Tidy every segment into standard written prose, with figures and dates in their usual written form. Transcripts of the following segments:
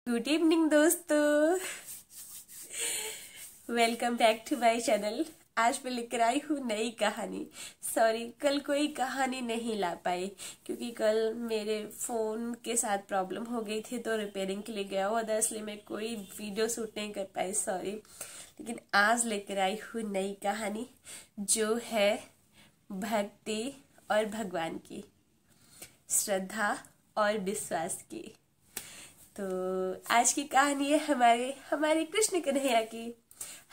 Good evening दोस्तों, welcome back to my channel. आज मैं लेकर आई हूँ नई कहानी। सॉरी, कल कोई कहानी नहीं ला पाई क्योंकि कल मेरे फोन के साथ प्रॉब्लम हो गई थी तो रिपेयरिंग के लिए गया हुआ था, इसलिए मैं कोई वीडियो शूट नहीं कर पाई, सॉरी। लेकिन आज लेकर आई हूँ नई कहानी जो है भक्ति और भगवान की, श्रद्धा और विश्वास की। तो आज की कहानी है हमारे कृष्ण कन्हैया की,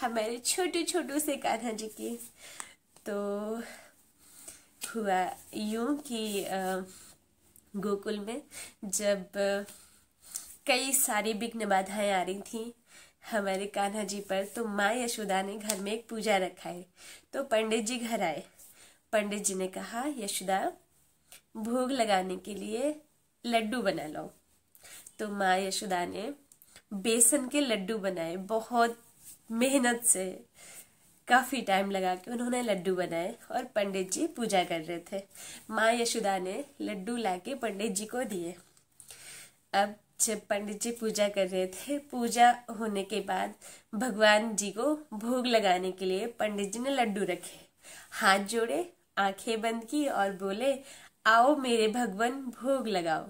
हमारे छोटे छोटू से कान्हा जी की। तो हुआ यूं कि गोकुल में जब कई सारी विघ्न बाधाएं आ रही थी हमारे कान्हा जी पर, तो माँ यशोदा ने घर में एक पूजा रखा है। तो पंडित जी घर आए। पंडित जी ने कहा, यशोदा भोग लगाने के लिए लड्डू बना लो। तो माँ यशोदा ने बेसन के लड्डू बनाए, बहुत मेहनत से, काफी टाइम लगा के उन्होंने लड्डू बनाए और पंडित जी पूजा कर रहे थे। माँ यशोदा ने लड्डू लाके पंडित जी को दिए। अब जब पंडित जी पूजा कर रहे थे, पूजा होने के बाद भगवान जी को भोग लगाने के लिए पंडित जी ने लड्डू रखे, हाथ जोड़े, आंखें बंद की और बोले, आओ मेरे भगवान भोग लगाओ,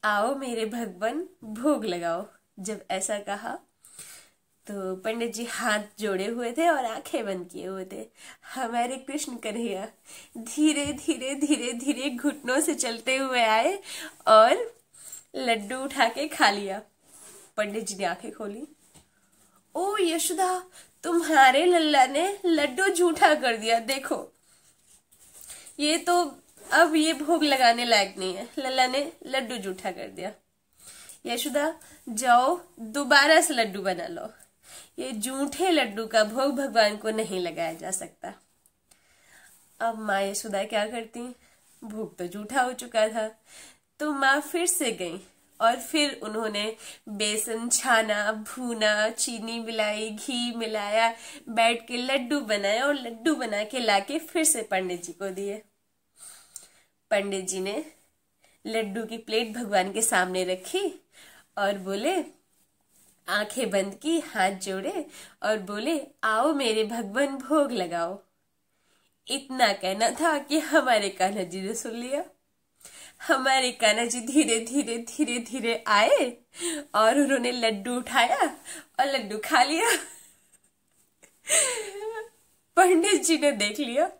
आओ मेरे भगवान भोग लगाओ। जब ऐसा कहा तो पंडित जी हाथ जोड़े हुए थे और आंखें बंद किए हुए थे। हमारे कृष्ण कन्हैया धीरे धीरे धीरे धीरे घुटनों से चलते हुए आए और लड्डू उठा के खा लिया। पंडित जी ने आंखें खोली, ओ यशोदा, तुम्हारे लल्ला ने लड्डू झूठा कर दिया, देखो ये तो अब ये भोग लगाने लायक नहीं है, लल्ला ने लड्डू जूठा कर दिया। यशोदा जाओ दोबारा से लड्डू बना लो, ये जूठे लड्डू का भोग भगवान को नहीं लगाया जा सकता। अब माँ यशोदा क्या करती, भोग तो जूठा हो चुका था। तो माँ फिर से गई और फिर उन्होंने बेसन छाना, भूना, चीनी मिलाई, घी मिलाया, बैठ के लड्डू बनाया और लड्डू बना के लाके फिर से पंडित जी को दिए। पंडित जी ने लड्डू की प्लेट भगवान के सामने रखी और बोले, आंखें बंद की, हाथ जोड़े और बोले, आओ मेरे भगवान भोग लगाओ। इतना कहना था कि हमारे कान्हा जी ने सुन लिया। हमारे कान्हा जी धीरे धीरे धीरे धीरे आए और उन्होंने लड्डू उठाया और लड्डू खा लिया। पंडित जी ने देख लिया।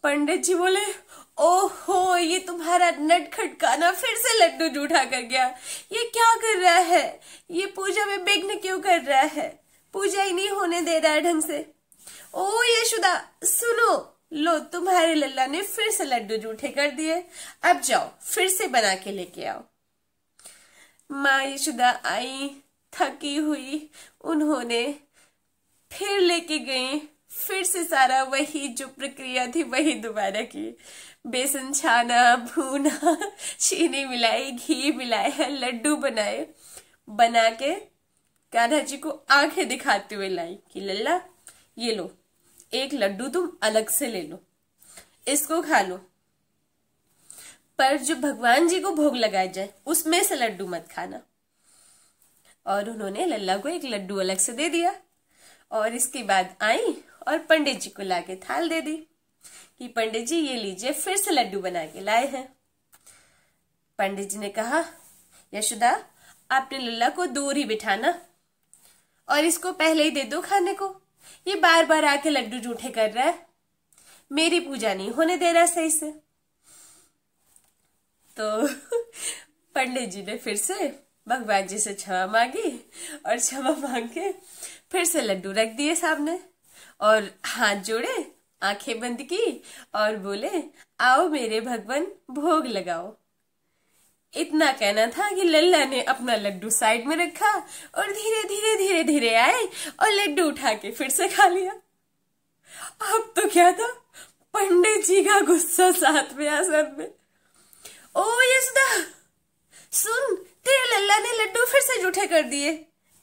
पंडित जी बोले, ओहो, ये तुम्हारा नटखट कान्हा फिर से लड्डू जूठा कर गया, ये क्या कर रहा है, ये पूजा में विघ्न क्यों कर रहा है, पूजा ही नहीं होने दे रहा है ढंग से। ओ यशोदा सुनो, लो तुम्हारे लल्ला ने फिर से लड्डू जूठे कर दिए, अब जाओ फिर से बना के लेके आओ। माँ यशोदा आई थकी हुई, उन्होंने फिर लेके गई, फिर से सारा वही जो प्रक्रिया थी वही दोबारा की। बेसन छाना, भूना, चीनी मिलाई, घी मिलाया, लड्डू बनाए, बना के कान्हा जी को आंखें दिखाते हुए लाई कि लल्ला ये लो, एक लड्डू तुम अलग से ले लो, इसको खा लो, पर जो भगवान जी को भोग लगाया जाए उसमें से लड्डू मत खाना। और उन्होंने लल्ला को एक लड्डू अलग से दे दिया और इसके बाद आई और पंडित जी को लाके थाल दे दी कि पंडित जी ये लीजिए, फिर से लड्डू बना के लाए हैं। पंडित जी ने कहा, यशोदा आपने लल्ला को दूर ही बिठाना और इसको पहले ही दे दो खाने को, ये बार बार आके लड्डू जूठे कर रहा है, मेरी पूजा नहीं होने दे रहा सही से। तो पंडित जी ने फिर से भगवान जी से क्षमा मांगी और क्षमा मांग के फिर से लड्डू रख दिए सामने और हाथ जोड़े, आंखें बंद की और बोले, आओ मेरे भगवान भोग लगाओ। इतना कहना था कि लल्ला ने अपना लड्डू साइड में रखा और धीरे धीरे धीरे धीरे आए और लड्डू उठा के फिर से खा लिया। अब तो क्या था, पंडित जी का गुस्सा सातवें आसमान में। ओ यशोदा सुन, तेरे लल्ला ने लड्डू फिर से जूठे कर दिए,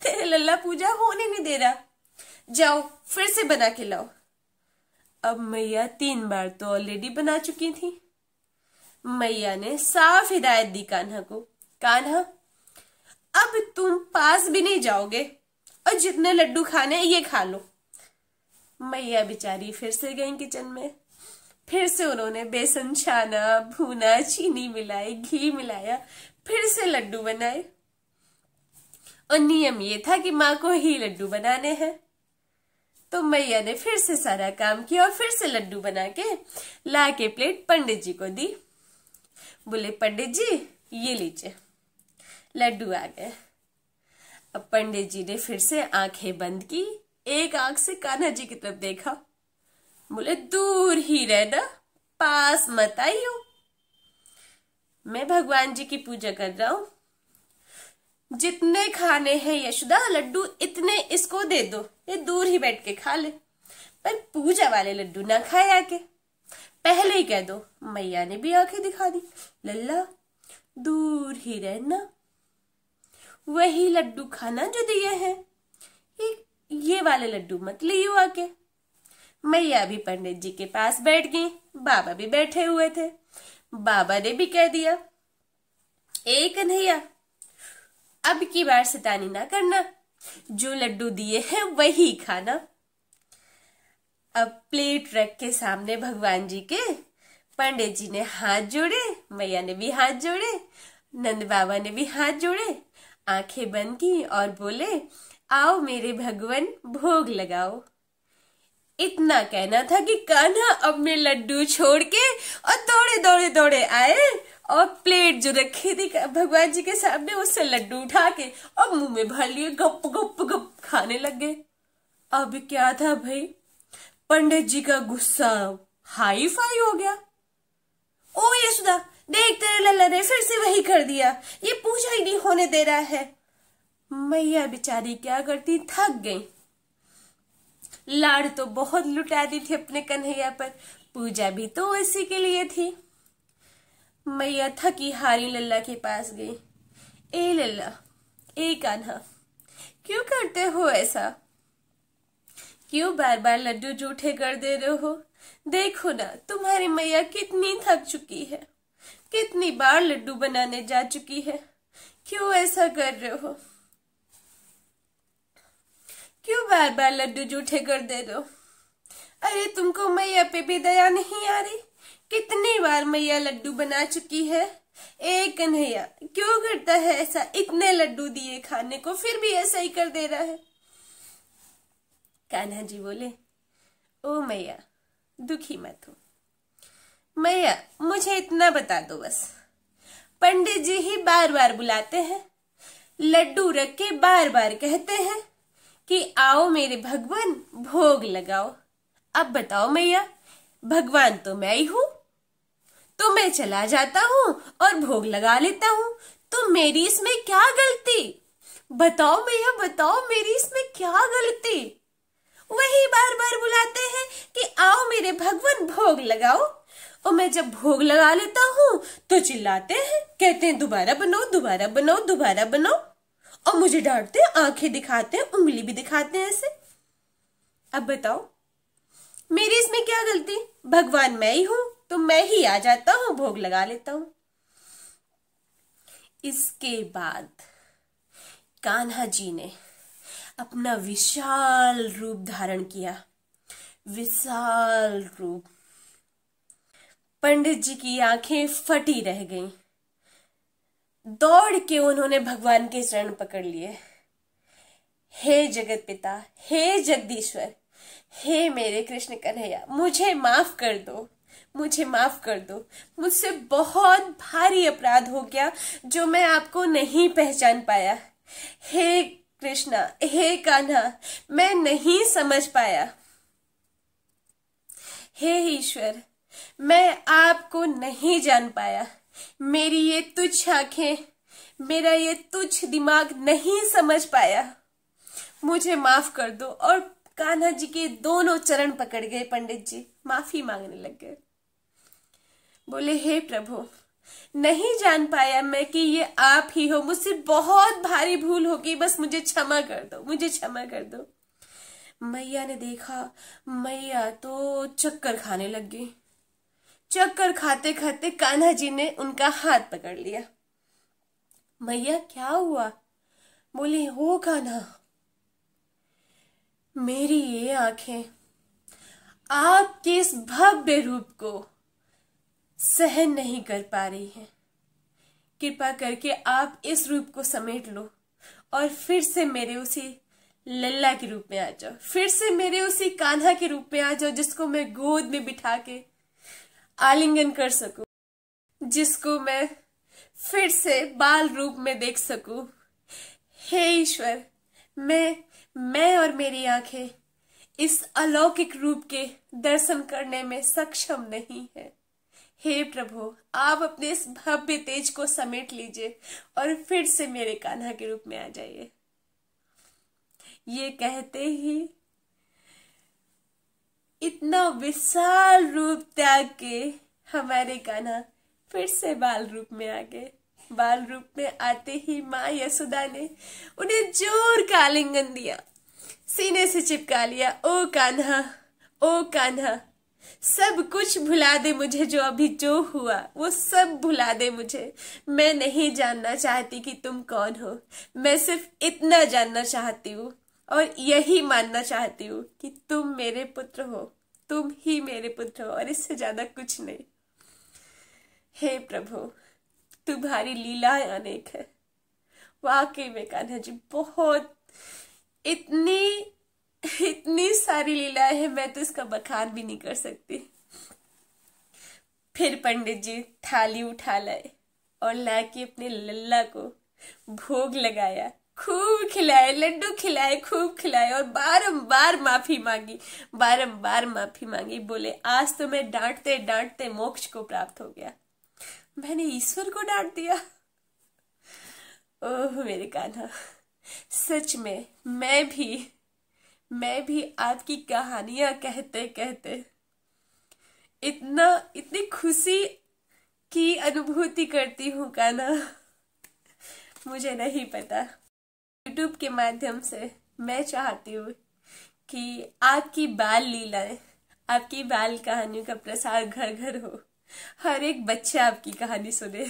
तेरे लल्ला पूजा होने नहीं दे रहा, जाओ फिर से बना के लाओ। अब मैया 3 बार तो ऑलरेडी बना चुकी थी। मैया ने साफ हिदायत दी कान्हा को, कान्हा अब तुम पास भी नहीं जाओगे और जितने लड्डू खाने ये खा लो। मैया बेचारी फिर से गई किचन में। फिर से उन्होंने बेसन छाना, भूना, चीनी मिलाई, घी मिलाया, फिर से लड्डू बनाए। और नियम ये था कि माँ को ही लड्डू बनाने हैं। तो मैया ने फिर से सारा काम किया और फिर से लड्डू बना के ला के प्लेट पंडित जी को दी। बोले पंडित जी ये लीजिए, लड्डू आ गए। अब पंडित जी ने फिर से आंखें बंद की, एक आंख से कान्हा जी की तरफ देखा। बोले दूर ही रहना, पास मत आइयो, मैं भगवान जी की पूजा कर रहा हूं। जितने खाने हैं यशोदा लड्डू इतने इसको दे दो, ये दूर ही बैठ के खा ले, पर पूजा वाले लड्डू ना खाए आके, पहले ही कह दो। मैया ने भी आंखें दिखा दी, लल्ला दूर ही रहना, वही लड्डू खाना जो दिए हैं, ये वाले लड्डू मत लियो आके। मैया भी पंडित जी के पास बैठ गई, बाबा भी बैठे हुए थे। बाबा ने भी कह दिया, ए कन्हैया अब की बार शैतानी ना करना, जो लड्डू दिए हैं वही खाना। अब प्लेट रख के सामने भगवान जी के पंडित जी ने हाथ जोड़े, मैया ने भी हाथ जोड़े, नंद बाबा ने भी हाथ जोड़े, आंखें बंद की और बोले, आओ मेरे भगवान भोग लगाओ। इतना कहना था कि कान्हा अपने लड्डू छोड़ के और दौड़े दौड़े दौड़े आए और प्लेट जो रखी थी भगवान जी के सामने उससे लड्डू उठा के और मुंह में भर लिए, गप गप गप खाने लग गए। अब क्या था भाई, पंडित जी का गुस्सा हाई फाई हो गया। ओ यशोदा देख तेरे लल्ला ने फिर से वही कर दिया, ये पूजा ही नहीं होने दे रहा है। मैया बेचारी क्या करती, थक गई। लाड़ तो बहुत लुटा दी थी अपने कन्हैया पर, पूजा भी तो इसी के लिए थी। मैया थकी हारी लल्ला के पास गई। ए लल्ला, ए कान्हा, क्यों करते हो ऐसा? क्यों बार बार लड्डू जूठे कर दे रहे हो? देखो ना तुम्हारी मैया कितनी थक चुकी है, कितनी बार लड्डू बनाने जा चुकी है, क्यों ऐसा कर रहे हो? क्यों बार बार लड्डू जूठे कर दे रहे हो? अरे तुमको मैया पे भी दया नहीं आ रही? कितनी बार मैया लड्डू बना चुकी है। ए कन्हैया क्यों करता है ऐसा, इतने लड्डू दिए खाने को फिर भी ऐसा ही कर दे रहा है। कान्हा जी बोले, ओ मैया दुखी मत हो, मैया मुझे इतना बता दो बस, पंडित जी ही बार बार बुलाते हैं, लड्डू रख के बार बार कहते हैं कि आओ मेरे भगवान भोग लगाओ। अब बताओ मैया, भगवान तो मैं ही हूं, तो मैं चला जाता हूं और भोग लगा लेता हूं, तो मेरी इसमें क्या गलती? बताओ मैया बताओ, मेरी इसमें क्या गलती? वही बार बार बुलाते हैं कि आओ मेरे भगवान भोग लगाओ, और मैं जब भोग लगा लेता हूं तो चिल्लाते हैं, कहते हैं दोबारा बनाओ दोबारा बनाओ दोबारा बनाओ, और मुझे डांटते हैं, आंखें दिखाते हैं, उंगली भी दिखाते हैं ऐसे। अब बताओ मेरी इसमें क्या गलती? भगवान मैं ही हूं, तो मैं ही आ जाता हूं, भोग लगा लेता हूं। इसके बाद कान्हा जी ने अपना विशाल रूप धारण किया, विशाल रूप। पंडित जी की आंखें फटी रह गईं। दौड़ के उन्होंने भगवान के चरण पकड़ लिए। हे जगत पिता, हे जगदीश्वर, हे मेरे कृष्ण कन्हैया, मुझे माफ कर दो, मुझे माफ कर दो, मुझसे बहुत भारी अपराध हो गया जो मैं आपको नहीं पहचान पाया। हे कृष्णा, हे कान्हा, मैं नहीं समझ पाया। हे ईश्वर, मैं आपको नहीं जान पाया, मेरी ये तुच्छ आंखें, मेरा ये तुच्छ दिमाग नहीं समझ पाया, मुझे माफ कर दो। और कान्हा जी के दोनों चरण पकड़ गए पंडित जी, माफी मांगने लग गए। बोले, हे प्रभु, नहीं जान पाया मैं कि ये आप ही हो, मुझसे बहुत भारी भूल हो गई, बस मुझे क्षमा कर दो, मुझे क्षमा कर दो। मैया ने देखा, मैया तो चक्कर खाने लग गई। चक्कर खाते खाते कान्हा जी ने उनका हाथ पकड़ लिया। मैया क्या हुआ? बोली, हो कान्हा, मेरी ये आंखें आपके इस भव्य रूप को सहन नहीं कर पा रही हैं। कृपा करके आप इस रूप को समेट लो और फिर से मेरे उसी लल्ला के रूप में आ जाओ, फिर से मेरे उसी कान्हा के रूप में आ जाओ, जिसको मैं गोद में बिठा के आलिंगन कर सकूं, जिसको मैं फिर से बाल रूप में देख सकूं। हे ईश्वर, मैं और मेरी आंखें इस अलौकिक रूप के दर्शन करने में सक्षम नहीं है। हे प्रभु, आप अपने इस भव्य तेज को समेट लीजिए और फिर से मेरे कान्हा के रूप में आ जाइए। ये कहते ही इतना विशाल रूप त्याग के हमारे कान्हा फिर से बाल रूप में आ गए। बाल रूप में आते ही माँ यशोदा ने उन्हें जोर का आलिंगन दिया, सीने से चिपका लिया। ओ कान्हा, ओ कान्हा, सब कुछ भुला दे मुझे, जो अभी जो हुआ वो सब भुला दे मुझे। मैं नहीं जानना चाहती कि तुम कौन हो, मैं सिर्फ इतना जानना चाहती हूँ और यही मानना चाहती हूँ कि तुम मेरे पुत्र हो, तुम ही मेरे पुत्र हो और इससे ज्यादा कुछ नहीं। हे प्रभु, तुम्हारी लीलाएं अनेक है। वाकई में कान्हा जी बहुत इतनी सारी लीलाएं हैं, मैं तो इसका बखान भी नहीं कर सकती। फिर पंडित जी थाली उठा लाए और लाके अपने लल्ला को भोग लगाया, खूब खिलाए, लड्डू खिलाए, खूब खिलाए और बारंबार माफी मांगी, बारंबार माफी मांगी। बोले, आज तो मैं डांटते डांटते मोक्ष को प्राप्त हो गया, मैंने ईश्वर को डांट दिया। ओह मेरे कान्हा, सच में मैं भी आपकी कहानियां कहते कहते इतनी खुशी की अनुभूति करती हूँ कान्हा, मुझे नहीं पता। YouTube के माध्यम से मैं चाहती हूँ कि आपकी बाल लीलाएं, आपकी बाल कहानियों का प्रसार घर घर हो, हर एक बच्चा आपकी कहानी सुने।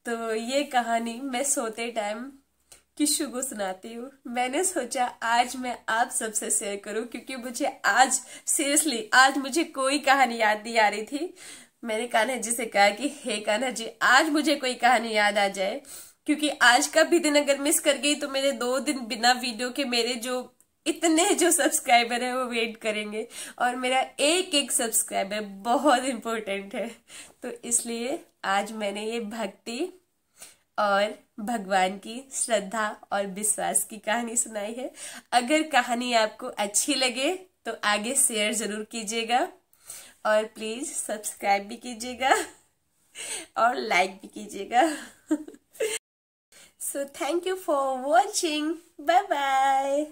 तो ये कहानी मैं सोते टाइम किशु को सुनाती हूँ। मैंने सोचा आज मैं आप सबसे शेयर करूं, क्योंकि मुझे आज सीरियसली आज मुझे कोई कहानी याद नहीं आ रही थी। मैंने कान्हा जी से कहा कि हे कान्हा जी, आज मुझे कोई कहानी याद आ जाए, क्योंकि आज का भी दिन अगर मिस कर गई तो मेरे 2 दिन बिना वीडियो के मेरे जो सब्सक्राइबर है वो वेट करेंगे और मेरा एक एक सब्सक्राइबर बहुत इंपॉर्टेंट है। तो इसलिए आज मैंने ये भक्ति और भगवान की श्रद्धा और विश्वास की कहानी सुनाई है। अगर कहानी आपको अच्छी लगे तो आगे शेयर जरूर कीजिएगा और प्लीज सब्सक्राइब भी कीजिएगा और लाइक भी कीजिएगा। So thank you for watching. Bye bye.